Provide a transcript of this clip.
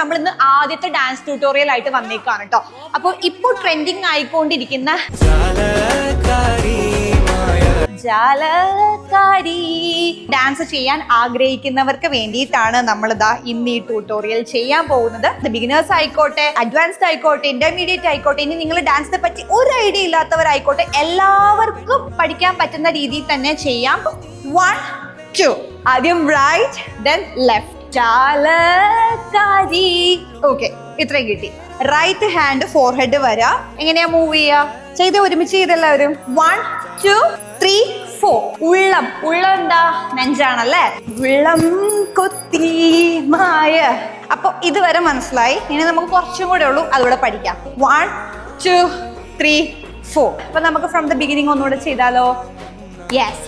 നമ്മൾ ഇന്ന് ആദ്യത്തെ ഡാൻസ് ട്യൂട്ടോറിയൽ ആയിട്ട് വന്നേക്കാണ് കേട്ടോ. അപ്പോൾ ഇപ്പോൾ ട്രെൻഡിങ് ആയിക്കൊണ്ടിരിക്കുന്ന ജാലകാരി ഡാൻസ് ചെയ്യാൻ ആഗ്രഹിക്കുന്നവർക്ക് വേണ്ടിയിട്ടാണ് നമ്മളിതാ ഇന്ന് ഈ ട്യൂട്ടോറിയൽ ചെയ്യാൻ പോകുന്നത്. ബിഗിനേഴ്സ് ആയിക്കോട്ടെ, അഡ്വാൻസ്ഡ് ആയിക്കോട്ടെ, ഇന്റർമീഡിയറ്റ് ആയിക്കോട്ടെ, ഇനി നിങ്ങൾ ഡാൻസിനെ പറ്റി ഒരു ഐഡിയ ഇല്ലാത്തവരായിക്കോട്ടെ, എല്ലാവർക്കും പഠിക്കാൻ പറ്റുന്ന രീതിയിൽ തന്നെ ചെയ്യാം. 1 2 ആദ്യം റൈറ്റ്, ദെൻ ലെഫ്റ്റ്. ജാലകാരി. ഓക്കെ, ഇത്രയും കിട്ടി. റൈറ്റ് ഹാൻഡ് ഫോർഹെഡ് വരാ. എങ്ങനെയാ മൂവ് ചെയ്യാ? ചെയ്ത് ഒരുമിച്ച് ചെയ്തെല്ലാവരും. 1 2 3 4. ഉള്ളം. ഉള്ളം എന്താ? നെഞ്ചാണല്ലേ. ഉള്ളം കൊത്തി മായ. അപ്പൊ ഇതുവരെ മനസ്സിലായി. ഇനി നമുക്ക് കുറച്ചും കൂടെ ഉള്ളൂ, അതുകൂടെ പഠിക്കാം. 1 2 3 4. അപ്പൊ നമുക്ക് ഫ്രം ദ ബിഗിനിങ് ഒന്നുകൂടെ ചെയ്താലോ? യെസ്.